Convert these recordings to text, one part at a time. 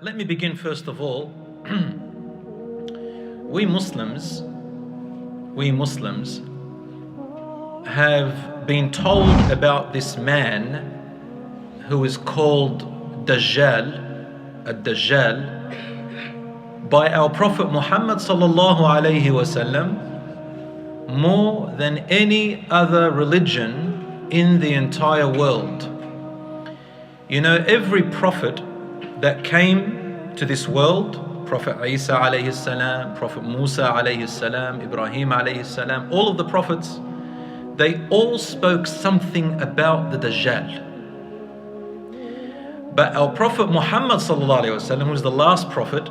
Let me begin first of all. we Muslims have been told about this man who is called Dajjal, Dajjal, by our Prophet Muhammad sallallahu alaihi wasallam more than any other religion in the entire world. You know, every prophet that came to this world, Prophet Isa alayhi salam, Prophet Musa alayhi salam, Ibrahim alayhi salam, all of the prophets, they all spoke something about the Dajjal. But our Prophet Muhammad sallallahu alayhi wasallam, who was the last prophet,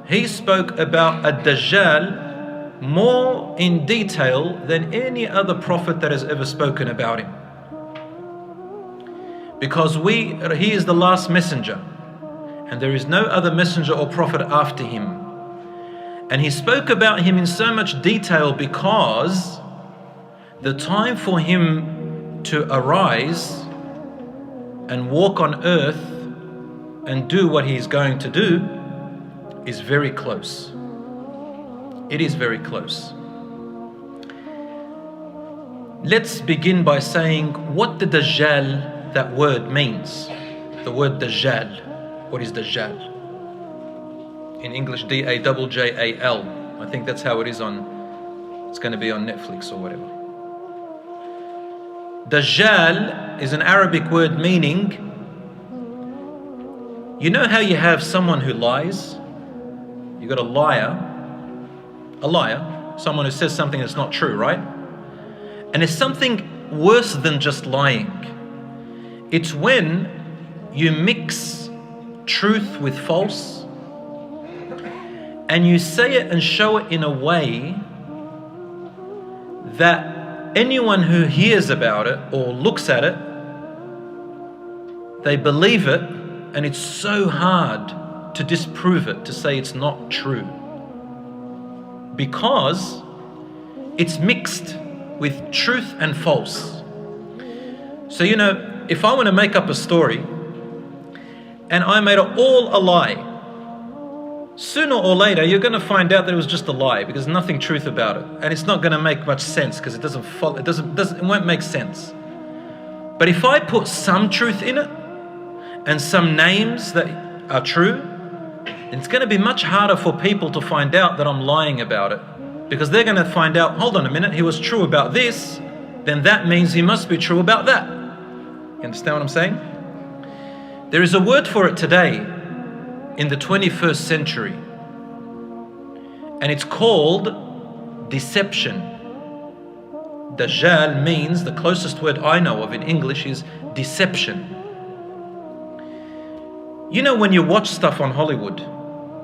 he spoke about a Dajjal more in detail than any other prophet that has ever spoken about him. Because he is the last messenger, and there is no other messenger or prophet after him. And he spoke about him in so much detail because the time for him to arise and walk on earth and do what he's going to do is very close. It is very close. Let's begin by saying what the Dajjal, that word, means. The word Dajjal. What is Dajjal? In English, D-A-J-J-A-L. I think that's how it is it's going to be on Netflix or whatever. Dajjal is an Arabic word meaning, you know how you have someone who lies? You got a liar, someone who says something that's not true, right? And it's something worse than just lying. It's when you mix truth with false, and you say it and show it in a way that anyone who hears about it or looks at it, they believe it, and it's so hard to disprove it, to say it's not true, because it's mixed with truth and false. So, you know, if I want to make up a story and I made it all a lie, sooner or later you're going to find out that it was just a lie, because there's nothing truth about it, and it's not going to make much sense because it won't make sense. But if I put some truth in it and some names that are true, it's going to be much harder for people to find out that I'm lying about it, because they're going to find out, hold on a minute, he was true about this, then that means he must be true about that. You understand what I'm saying? There is a word for it today in the 21st century, and it's called deception. Dajjal means, the closest word I know of in English is deception. You know, when you watch stuff on Hollywood,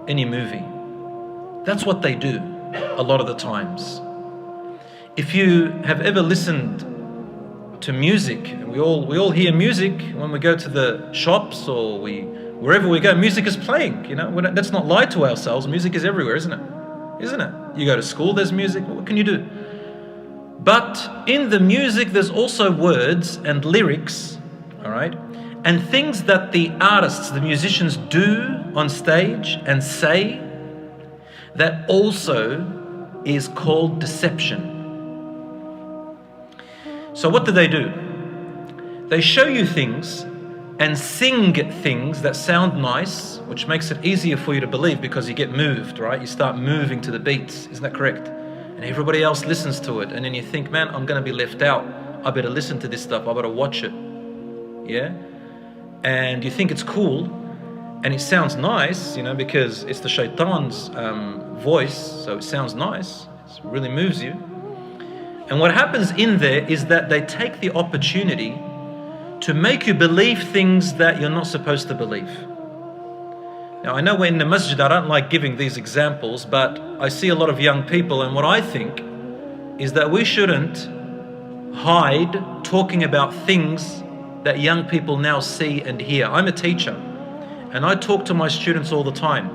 any movie, that's what they do a lot of the times. If you have ever listened to music, we all hear music when we go to the shops or wherever we go, music is playing. You know, let's not lie to ourselves. Music is everywhere, isn't it? You go to school, there's music. What can you do? But in the music, there's also words and lyrics, all right, and things that the artists, the musicians, do on stage and say that also is called deception. So what do? They show you things and sing things that sound nice, which makes it easier for you to believe because you get moved, right? You start moving to the beats, isn't that correct? And everybody else listens to it, and then you think, man, I'm going to be left out. I better listen to this stuff. I better watch it. Yeah? And you think it's cool, and it sounds nice, you know, because it's the shaitan's voice, so it sounds nice. It really moves you. And what happens in there is that they take the opportunity to make you believe things that you're not supposed to believe. Now, I know we're in the masjid, I don't like giving these examples, but I see a lot of young people, and what I think is that we shouldn't hide talking about things that young people now see and hear. I'm a teacher, and I talk to my students all the time.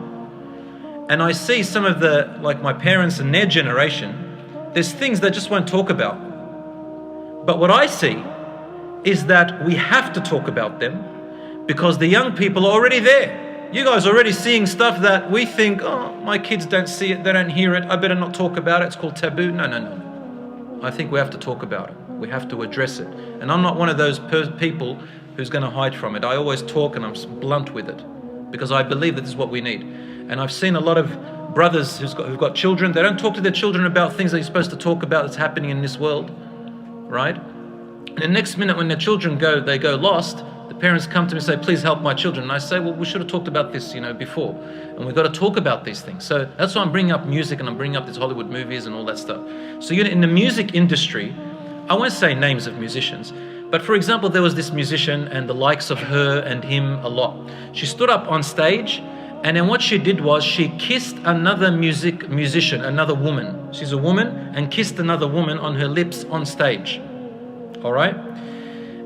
And I see some of like my parents and their generation, there's things they just won't talk about. But what I see is that we have to talk about them because the young people are already there. You guys are already seeing stuff that we think, oh, my kids don't see it, they don't hear it, I better not talk about it, it's called taboo. No. I think we have to talk about it. We have to address it. And I'm not one of those people who's going to hide from it. I always talk and I'm blunt with it because I believe that this is what we need. And I've seen a lot of brothers who've got children, they don't talk to their children about things that you're supposed to talk about that's happening in this world, right? And the next minute when their children they go lost, the parents come to me and say, please help my children. And I say, well, we should have talked about this, before. And we've got to talk about these things. So that's why I'm bringing up music and I'm bringing up these Hollywood movies and all that stuff. So in the music industry, I won't say names of musicians, but for example, there was this musician and the likes of her and him a lot. She stood up on stage and then what she did was she kissed another musician, another woman. She's a woman and kissed another woman on her lips on stage. All right?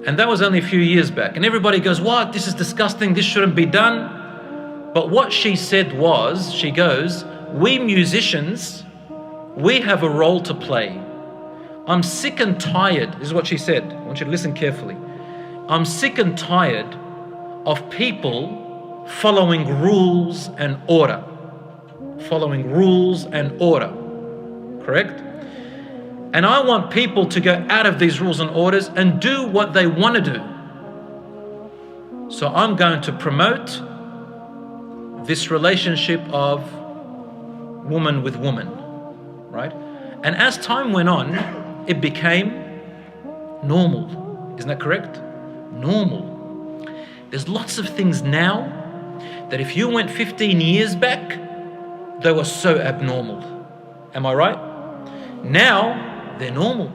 And that was only a few years back. And everybody goes, what? This is disgusting. This shouldn't be done. But what she said was, she goes, we musicians, we have a role to play. I'm sick and tired. This is what she said. I want you to listen carefully. I'm sick and tired of people following rules and order. Following rules and order. Correct? And I want people to go out of these rules and orders and do what they want to do. So I'm going to promote this relationship of woman with woman, right? And as time went on, it became normal. Isn't that correct? Normal. There's lots of things now that if you went 15 years back, they were so abnormal. Am I right? Now, they're normal.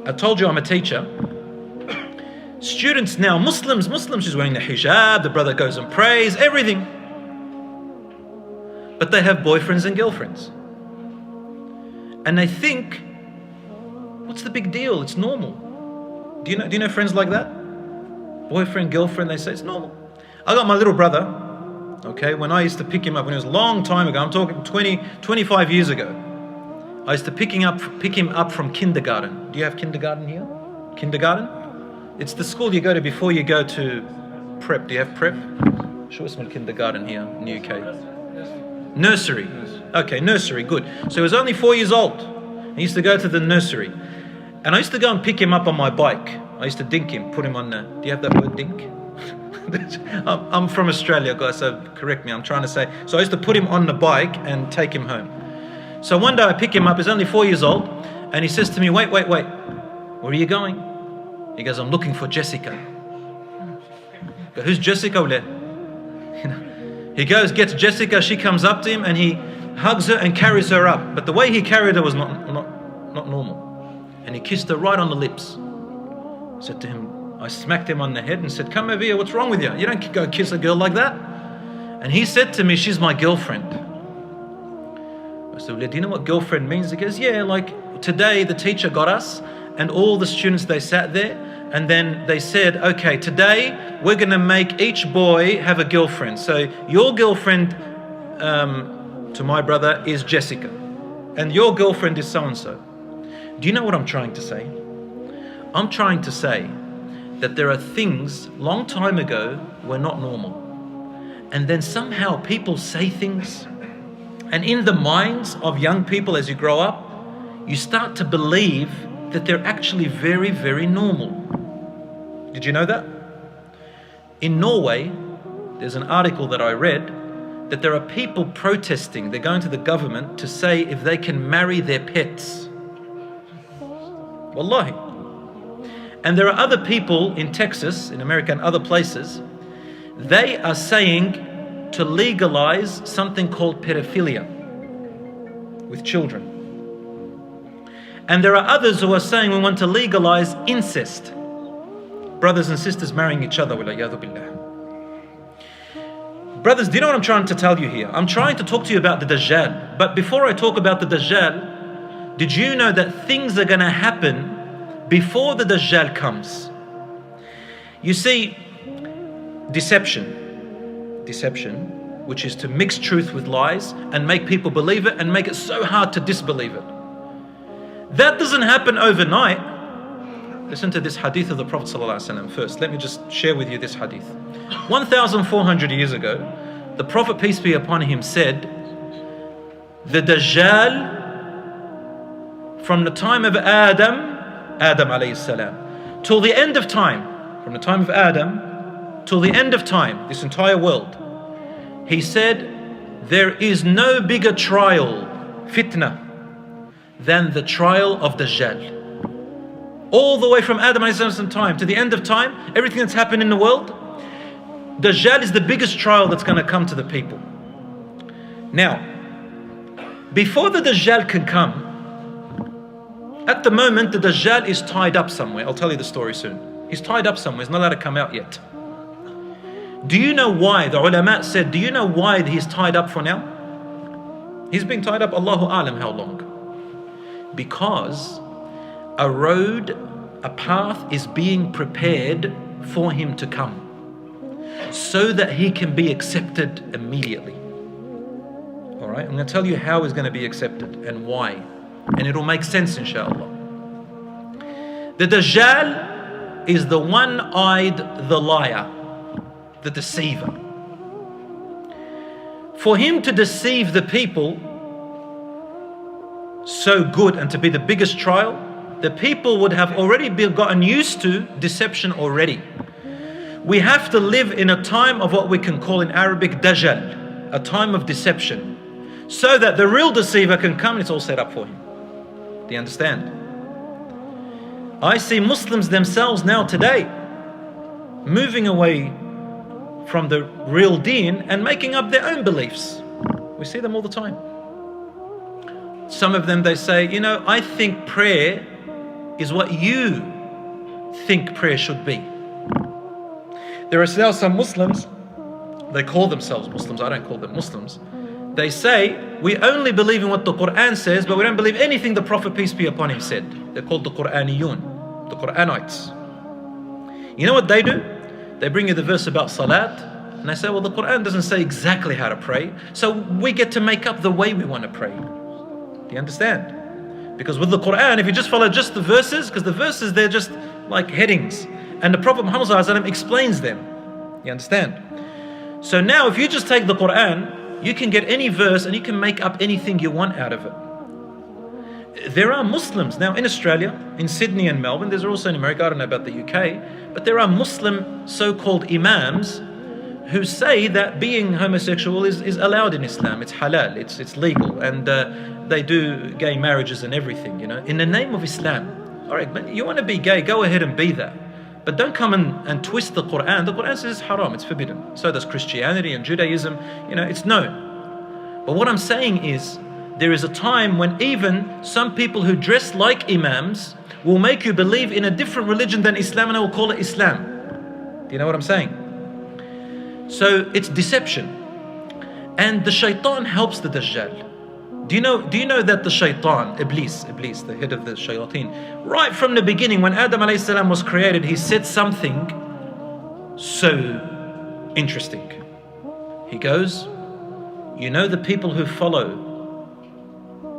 I told you I'm a teacher. Students now, Muslims, she's wearing the hijab, the brother goes and prays, everything. But they have boyfriends and girlfriends. And they think, what's the big deal? It's normal. Do you know friends like that? Boyfriend, girlfriend, they say it's normal. I got my little brother, okay, when I used to pick him up, when it was a long time ago, I'm talking 25 years ago. I used to pick him up from kindergarten. Do you have kindergarten here? Kindergarten? It's the school you go to before you go to prep. Do you have prep? Sure, it's not kindergarten here in the UK. Nursery. Okay, nursery, good. So he was only 4 years old. He used to go to the nursery. And I used to go and pick him up on my bike. I used to dink him, put him on the... Do you have that word, dink? I'm from Australia, guys, so correct me. I'm trying to say... So I used to put him on the bike and take him home. So one day I pick him up, he's only 4 years old, and he says to me, wait, where are you going? He goes, I'm looking for Jessica. I go, who's Jessica? He goes, gets Jessica, she comes up to him, and he hugs her and carries her up. But the way he carried her was not normal. And he kissed her right on the lips. I said to him, I smacked him on the head and said, come over here, what's wrong with you? You don't go kiss a girl like that. And he said to me, she's my girlfriend. So, do you know what girlfriend means? He goes, yeah, like today the teacher got us and all the students, they sat there and then they said, okay, today we're going to make each boy have a girlfriend. So your girlfriend to my brother is Jessica and your girlfriend is so-and-so. Do you know what I'm trying to say? I'm trying to say that there are things long time ago were not normal. And then somehow people say things. And in the minds of young people as you grow up, you start to believe that they're actually very, very normal. Did you know that? In Norway, there's an article that I read that there are people protesting. They're going to the government to say if they can marry their pets. Wallahi. And there are other people in Texas, in America and other places, they are saying to legalize something called pedophilia with children. And there are others who are saying we want to legalize incest. Brothers and sisters marrying each other. Brothers, do you know what I'm trying to tell you here? I'm trying to talk to you about the Dajjal. But before I talk about the Dajjal, did you know that things are going to happen before the Dajjal comes? You see, deception, which is to mix truth with lies and make people believe it and make it so hard to disbelieve it. That doesn't happen overnight. Listen to this hadith of the Prophet ﷺ first. Let me just share with you this hadith. 1,400 years ago, the Prophet, peace be upon him, said, the Dajjal, from the time of Adam alayhi salam, till the end of time, from the time of Adam till the end of time, this entire world, he said, there is no bigger trial, fitna, than the trial of Dajjal. All the way from Adam alayhi salam time to the end of time, everything that's happened in the world, Dajjal is the biggest trial that's going to come to the people. Now, before the Dajjal can come, at the moment the Dajjal is tied up somewhere. I'll tell you the story soon. He's tied up somewhere, he's not allowed to come out yet. Do you know why? The ulama said, do you know why he's tied up for now? He's been tied up, Allahu A'lam how long. Because a road, a path is being prepared for him to come, so that he can be accepted immediately. Alright, I'm going to tell you how he's going to be accepted and why. And it'll make sense, inshallah. The Dajjal is the one-eyed, the liar, the deceiver. For him to deceive the people so good and to be the biggest trial, the people would have already gotten used to deception already. We have to live in a time of what we can call in Arabic Dajjal, a time of deception, so that the real deceiver can come and it's all set up for him. Do you understand? I see Muslims themselves now today moving away from the real deen and making up their own beliefs. We see them all the time. Some of them, they say, you know, I think prayer is what you think prayer should be. There are now some Muslims, they call themselves Muslims, I don't call them Muslims. They say, we only believe in what the Quran says, but we don't believe anything the Prophet, peace be upon him, said. They're called the Quraniyun, the Quranites. You know what they do? They bring you the verse about salat, and they say, well, the Quran doesn't say exactly how to pray, so we get to make up the way we want to pray. Do you understand? Because with the Quran, if you just follow just the verses, because the verses, they're just like headings, and the Prophet Muhammad ﷺ explains them. You understand? So now, if you just take the Quran, you can get any verse and you can make up anything you want out of it. There are Muslims now in Australia, in Sydney and Melbourne, there's also in America, I don't know about the UK, but there are Muslim so-called imams who say that being homosexual is allowed in Islam, it's halal, it's legal, and they do gay marriages and everything, you know, in the name of Islam. Alright, but you want to be gay, go ahead and be that. But don't come and twist the Quran. The Quran says it's haram, it's forbidden. So does Christianity and Judaism, you know, it's no. But what I'm saying is, there is a time when even some people who dress like imams will make you believe in a different religion than Islam, and they will call it Islam. Do you know what I'm saying? So it's deception. And the shaitan helps the Dajjal. Do you know that the shaitan, Iblis, the head of the shayateen, right from the beginning when Adam alayhi salam was created, he said something so interesting. He goes, you know the people who follow,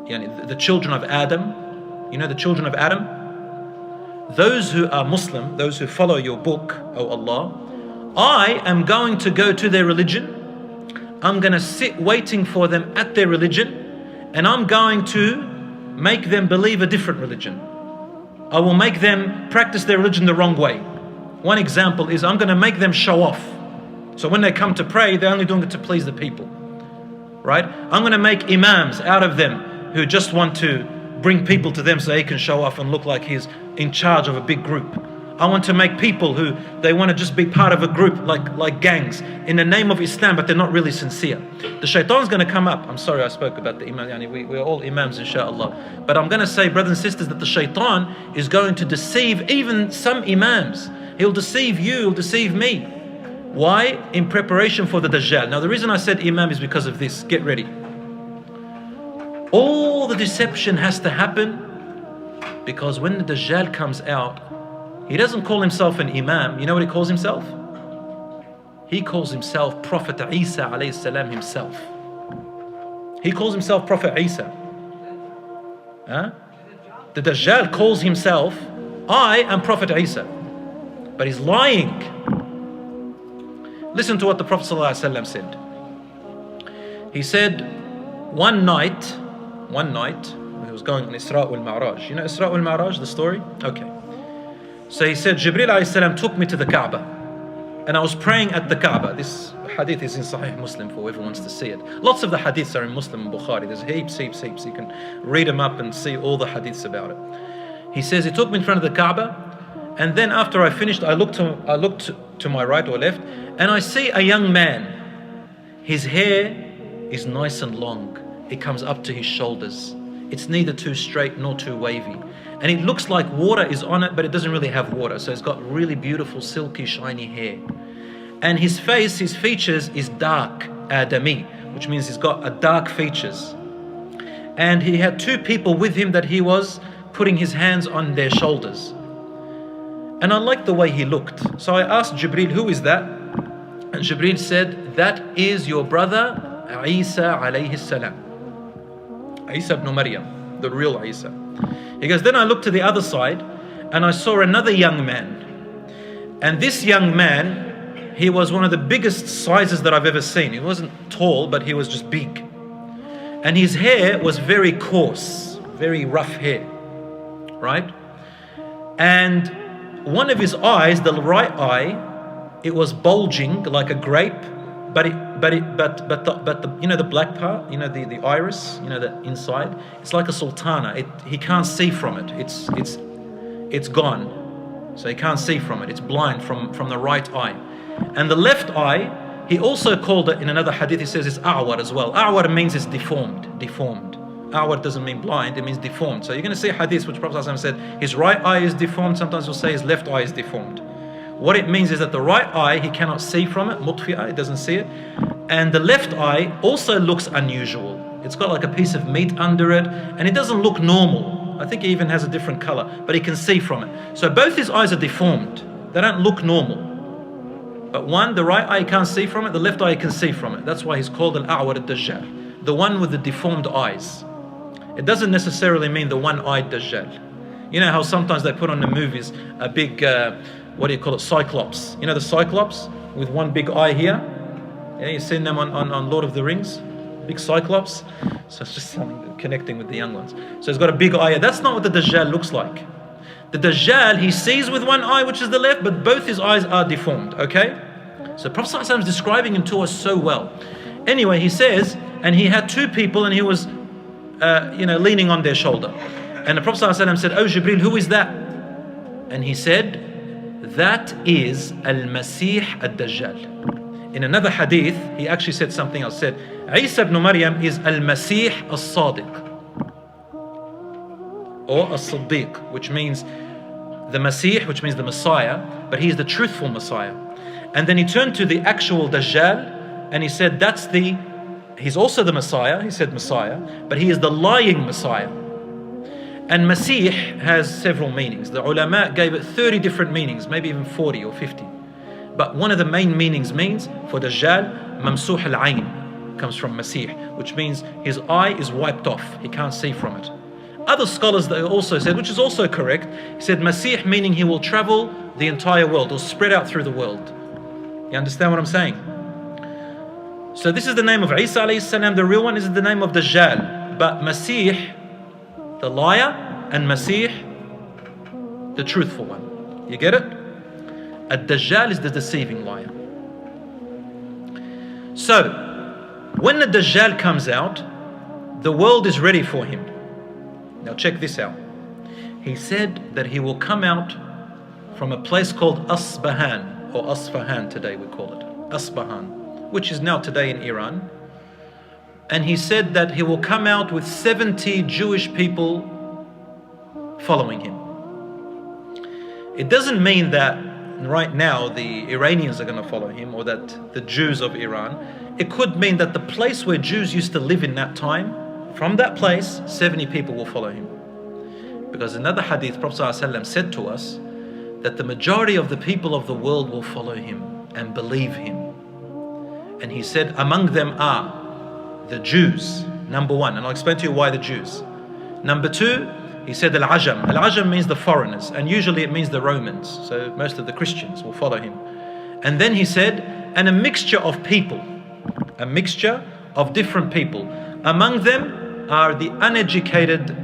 the children of Adam, you know the children of Adam? Those who are Muslim, those who follow your book, O Allah, I am going to go to their religion, I'm going to sit waiting for them at their religion, and I'm going to make them believe a different religion. I will make them practice their religion the wrong way. One example is I'm going to make them show off. So when they come to pray, they're only doing it to please the people. Right? I'm going to make imams out of them who just want to bring people to them so he can show off and look like he's in charge of a big group. I want to make people who they want to just be part of a group like gangs in the name of Islam, but they're not really sincere. The shaitan's going to come up. I'm sorry I spoke about the imam. We're all imams, inshallah. But I'm going to say, brothers and sisters, that the shaitan is going to deceive even some imams. He'll deceive you, he'll deceive me. Why? In preparation for the Dajjal. Now the reason I said imam is because of this. Get ready. All the deception has to happen because when the Dajjal comes out, he doesn't call himself an imam. You know what he calls himself? He calls himself Prophet Isa alayhi salam himself. He calls himself Prophet Isa. Huh? The Dajjal calls himself I am Prophet Isa. But he's lying. Listen to what the Prophet ﷺ said. He said, one night, he was going on Isra wal Mi'raj. You know Isra wal Mi'raj, the story? Okay. So he said, Jibreel alayhi salam took me to the Kaaba. And I was praying at the Kaaba. This hadith is in Sahih Muslim for whoever wants to see it. Lots of the hadiths are in Muslim and Bukhari. There's heaps. You can read them up and see all the hadiths about it. He says, he took me in front of the Kaaba. And then after I finished, I looked to my right or left, and I see a young man. His hair is nice and long. It comes up to his shoulders. It's neither too straight nor too wavy. And it looks like water is on it, but it doesn't really have water. So it's got really beautiful, silky, shiny hair. And his face, his features is dark, Adami, which means he's got a dark features. And he had two people with him that he was putting his hands on their shoulders. And I liked the way he looked. So I asked Jibreel, who is that? And Jibreel said, that is your brother Isa alayhi salam. Isa ibn Maryam, the real Isa. He goes, then I looked to the other side and I saw another young man. And this young man, he was one of the biggest sizes that I've ever seen. He wasn't tall, but he was just big. And his hair was very coarse, very rough hair, right? And one of his eyes, the right eye, it was bulging like a grape, but the you know the black part, you know the iris, you know the inside, it's like a sultana. He can't see from it. It's gone, so he can't see from it. It's blind from the right eye, and the left eye, he also called it in another hadith. He says it's a'war as well. A'war means it's deformed. A'war doesn't mean blind, it means deformed. So you're going to see hadiths which Prophet ﷺ said his right eye is deformed. Sometimes we'll say his left eye is deformed. What it means is that the right eye, he cannot see from it, mutfi'ah, he doesn't see it. And the left eye also looks unusual. It's got like a piece of meat under it, and it doesn't look normal. I think he even has a different color, but he can see from it. So both his eyes are deformed. They don't look normal. But one, the right eye can't see from it, the left eye can see from it. That's why he's called al-a'war ad-Dajjal, the one with the deformed eyes. It doesn't necessarily mean the one-eyed Dajjal. You know how sometimes they put on the movies a big, what do you call it, cyclops. You know the cyclops with one big eye here? Yeah, you've seen them on Lord of the Rings? Big cyclops. So it's just something connecting with the young ones. So he's got a big eye here. That's not what the Dajjal looks like. The Dajjal, he sees with one eye, which is the left, but both his eyes are deformed, okay? So Prophet ﷺ is describing him to us so well. Anyway, he says, and he had two people and he was leaning on their shoulder. And the Prophet ﷺ said, oh Jibreel, who is that? And he said, that is Al-Masih Ad-Dajjal. In another hadith, he actually said something else. Said, Isa ibn Maryam is Al-Masih As-Sadiq. Or As-Siddiq, which means the Masih, which means the Messiah, but he's the truthful Messiah. And then he turned to the actual Dajjal and he said, he's also the Messiah, he said Messiah, but he is the lying Messiah. And Masih has several meanings. The ulama gave it 30 different meanings, maybe even 40 or 50. But one of the main meanings means, for Dajjal, Mamsuh al-Ayn, comes from Masih, which means his eye is wiped off, he can't see from it. Other scholars they also said, which is also correct, he said Masih meaning he will travel the entire world, or spread out through the world. You understand what I'm saying? So this is the name of Isa alayhi salam, the real one. Is the name of Dajjal. But Masih, the liar, and Masih, the truthful one. You get it? Ad-Dajjal is the deceiving liar. So, when the Dajjal comes out, the world is ready for him. Now check this out. He said that he will come out from a place called Asbahan, or Asfahan today we call it. Asbahan, which is now today in Iran. And he said that he will come out with 70 Jewish people following him. It doesn't mean that right now the Iranians are going to follow him, or that the Jews of Iran. It could mean that the place where Jews used to live in that time, from that place, 70 people will follow him. Because another hadith, Prophet ﷺ said to us that the majority of the people of the world will follow him and believe him. And he said, among them are the Jews, number one, and I'll explain to you why the Jews. Number two, he said Al-Ajam. Al-Ajam means the foreigners, and usually it means the Romans. So most of the Christians will follow him. And then he said, and a mixture of people, a mixture of different people. Among them are the uneducated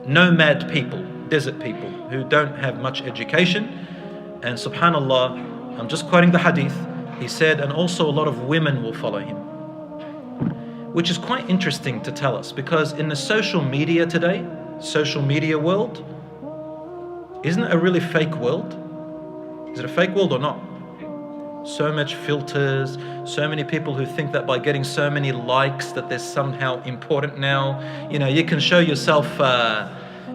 nomad people, desert people who don't have much education. And subhanallah, I'm just quoting the hadith, he said, and also a lot of women will follow him. Which is quite interesting to tell us, because in the social media today, social media world, isn't it a really fake world? Is it a fake world or not? So much filters, so many people who think that by getting so many likes that they're somehow important now. You know, you can show yourself,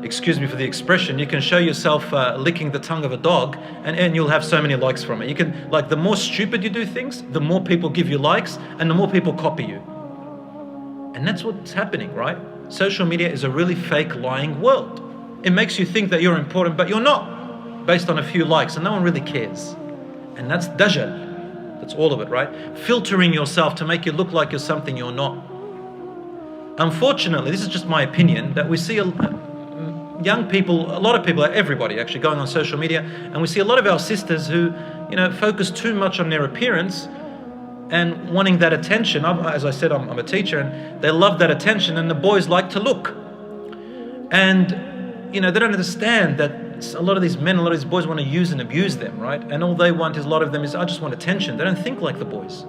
excuse me for the expression, you can show yourself licking the tongue of a dog and you'll have so many likes from it. You can, like, the more stupid you do things, the more people give you likes and the more people copy you. And that's what's happening, right? Social media is a really fake, lying world. It makes you think that you're important, but you're not, based on a few likes, and no one really cares. And that's Dajjal. That's all of it, right? Filtering yourself to make you look like you're something you're not. Unfortunately, this is just my opinion, that we see young people, a lot of people, everybody actually going on social media, and we see a lot of our sisters who, you know, focus too much on their appearance and wanting that attention. As I said, I'm a teacher, and they love that attention, and the boys like to look. And, you know, they don't understand that a lot of these men, a lot of these boys want to use and abuse them, right? And all they want is, a lot of them is, I just want attention. They don't think like the boys,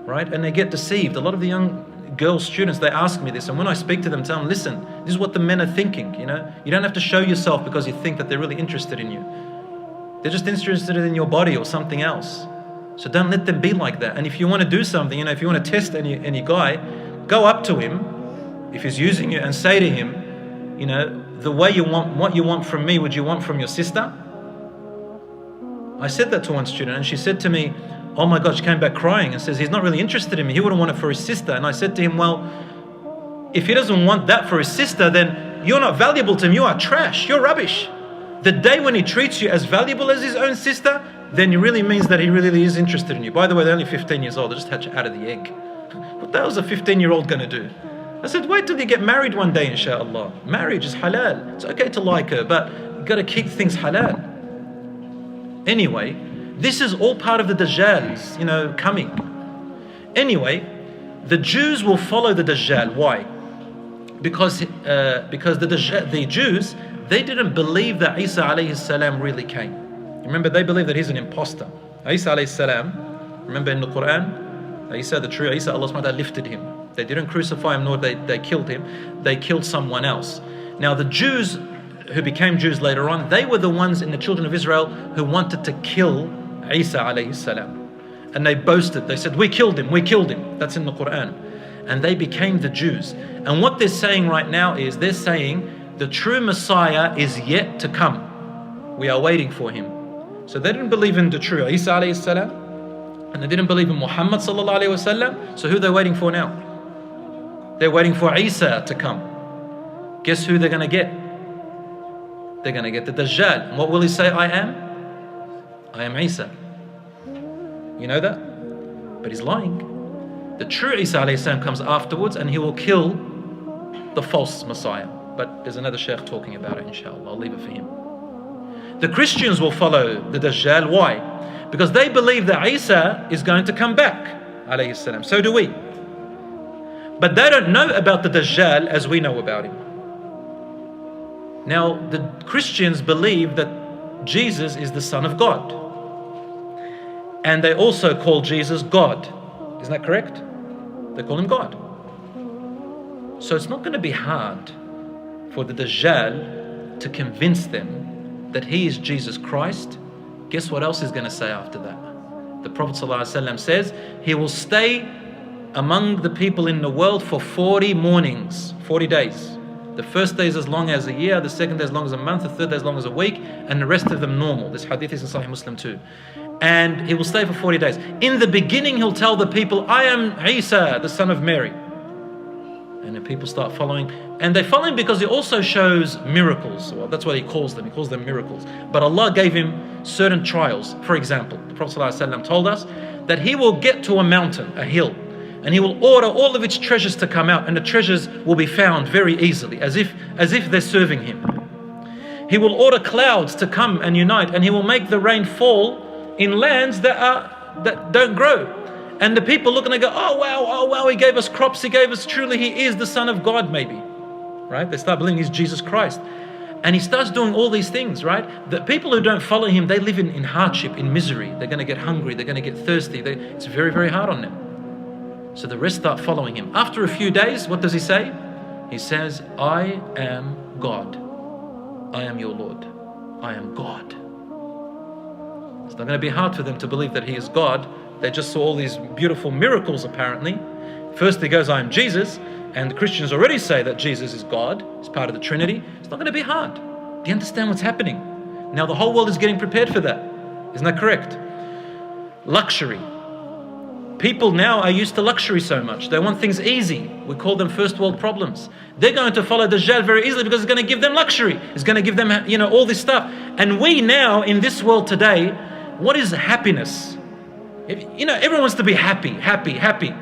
right? And they get deceived. A lot of the young girl students, they ask me this, and when I speak to them, tell them, listen, this is what the men are thinking, you know? You don't have to show yourself because you think that they're really interested in you. They're just interested in your body or something else. So don't let them be like that. And if you want to do something, you know, if you want to test any guy, go up to him, if he's using you, and say to him, you know, the way you want, what you want from me, would you want from your sister? I said that to one student, and she said to me, oh my God, she came back crying and says, he's not really interested in me. He wouldn't want it for his sister. And I said to him, well, if he doesn't want that for his sister, then you're not valuable to him. You are trash. You're rubbish. The day when he treats you as valuable as his own sister, then it really means that he really is interested in you. By the way, they're only 15 years old. They just hatch out of the egg. What the hell is a 15-year-old going to do? I said, wait till you get married one day, inshallah. Marriage is halal. It's okay to like her, but you got to keep things halal. Anyway, this is all part of the Dajjal's, you know, coming. Anyway, the Jews will follow the Dajjal. Why? Because the Jews, they didn't believe that Isa alayhi salam really came. Remember, they believe that he's an imposter. Isa alayhi salam, remember in the Quran, Isa, the true Isa, Allah subhanahu wa ta'ala lifted him. They didn't crucify him, nor they killed him. They killed someone else. Now the Jews who became Jews later on, they were the ones in the children of Israel who wanted to kill Isa alayhi salam. And they boasted, they said, we killed him. That's in the Quran. And they became the Jews. And what they're saying right now is, they're saying the true Messiah is yet to come. We are waiting for him. So they didn't believe in the true Isa alayhi salam, and they didn't believe in Muhammad sallallahu alayhi wasallam. So who are they waiting for now? They're waiting for Isa to come. Guess who they're going to get? They're going to get the Dajjal. And what will he say? I am Isa. You know that? But he's lying. The true Isa alayhi salam comes afterwards, and he will kill the false Messiah. But there's another sheikh talking about it, inshallah. I'll leave it for him. The Christians will follow the Dajjal. Why? Because they believe that Isa is going to come back, alayhi salam. So do we. But they don't know about the Dajjal as we know about him. Now, the Christians believe that Jesus is the Son of God. And they also call Jesus God. Isn't that correct? They call him God. So it's not going to be hard for the Dajjal to convince them that he is Jesus Christ. Guess what else he's going to say after that? The Prophet ﷺ says he will stay among the people in the world for 40 mornings, 40 days. The first day is as long as a year, the second day as long as a month, the third day as long as a week, and the rest of them normal. This hadith is in Sahih Muslim too. And he will stay for 40 days. In the beginning, he'll tell the people, I am Isa, the son of Mary. And the people start following. And they follow him because he also shows miracles. Well, that's what he calls them. He calls them miracles. But Allah gave him certain trials. For example, the Prophet ﷺ told us that he will get to a mountain, a hill. and he will order all of its treasures to come out, and the treasures will be found very easily, as if they're serving him. He will order clouds to come and unite, and he will make the rain fall in lands that don't grow. And the people look and they go, oh wow, he gave us crops, truly he is the Son of God, maybe. Right? They start believing he's Jesus Christ. And he starts doing all these things, right? The people who don't follow him, they live in hardship, in misery. They're going to get hungry, they're going to get thirsty. It's very, very hard on them. So the rest start following him. After a few days, what does he say? He says, I am God. I am your Lord. I am God. It's not going to be hard for them to believe that he is God. They just saw all these beautiful miracles, apparently. First he goes, I am Jesus. And the Christians already say that Jesus is God. He's part of the Trinity. It's not going to be hard. Do you understand what's happening? Now the whole world is getting prepared for that. Isn't that correct? Luxury. People now are used to luxury so much. They want things easy. We call them first world problems. They're going to follow Dajjal very easily because it's going to give them luxury. It's going to give them, all this stuff. And we now, in this world today, what is happiness? Everyone wants to be happy.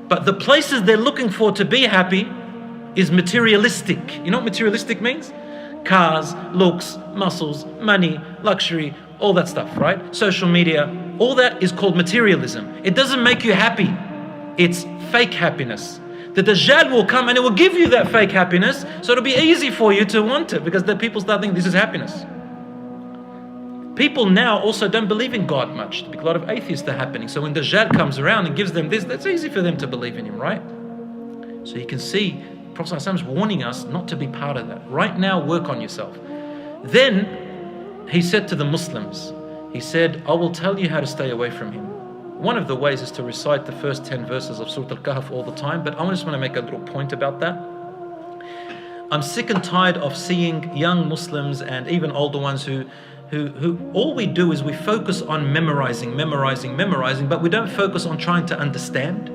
But the places they're looking for to be happy is materialistic. You know what materialistic means? Cars, looks, muscles, money, luxury, all that stuff, right? Social media, all that is called materialism. It doesn't make you happy. It's fake happiness. The Dajjal will come and it will give you that fake happiness, so it'll be easy for you to want it because the people start thinking this is happiness. People now also don't believe in God much. A lot of atheists are happening. So when Dajjal comes around and gives them this, that's easy for them to believe in him, right? So you can see Prophet ﷺ is warning us not to be part of that. Right now, work on yourself. Then he said to the Muslims, he said, I will tell you how to stay away from him. One of the ways is to recite the first 10 verses of Surah Al-Kahf all the time, but I just want to make a little point about that. I'm sick and tired of seeing young Muslims and even older ones who all we do is we focus on memorizing, but we don't focus on trying to understand.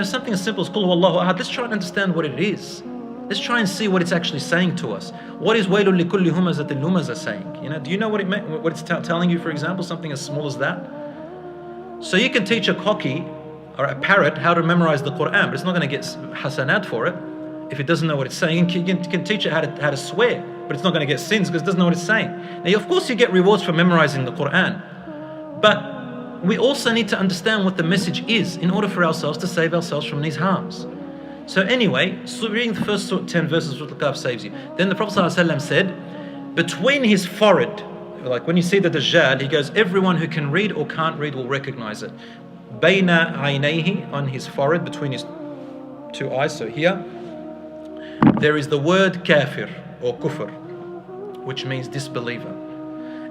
Something as simple as Qul Huwallahu Ahad, let's try and understand what it is. Let's try and see what it's actually saying to us. What is Wailul likulli humazatin lumaza saying? Do you know what it's telling you, for example, something as small as that? So you can teach a cocky or a parrot how to memorize the Quran, but it's not going to get hasanat for it if it doesn't know what it's saying. You can teach it how to swear, but it's not going to get sins because it doesn't know what it's saying. Now, of course, you get rewards for memorizing the Quran, but we also need to understand what the message is in order for ourselves to save ourselves from these harms. So anyway, reading the first 10 verses of Surah Al-Kahf saves you. Then the Prophet ﷺ said, between his forehead, like when you see the Dajjal, he goes, everyone who can read or can't read will recognize it. Bayna aynayhi, on his forehead, between his two eyes, so here, there is the word kafir or kufr, which means disbeliever.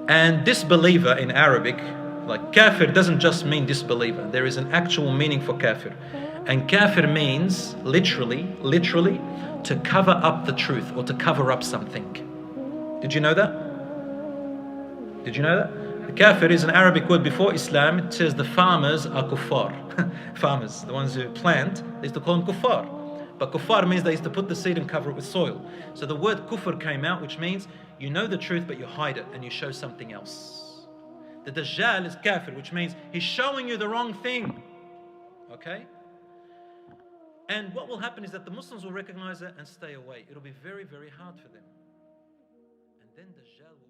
And disbeliever in Arabic, like kafir doesn't just mean disbeliever. There is an actual meaning for kafir. And kafir means literally to cover up the truth or to cover up something. Did you know that? The kafir is an Arabic word before Islam. It says the farmers are kuffar. Farmers, the ones who plant, they used to call them kuffar. But kuffar means they used to put the seed and cover it with soil. So the word kufr came out, which means you know the truth but you hide it and you show something else. The Dajjal is kafir, which means he's showing you the wrong thing. Okay? And what will happen is that the Muslims will recognize it and stay away. It'll be very, very hard for them. And then Dajjal will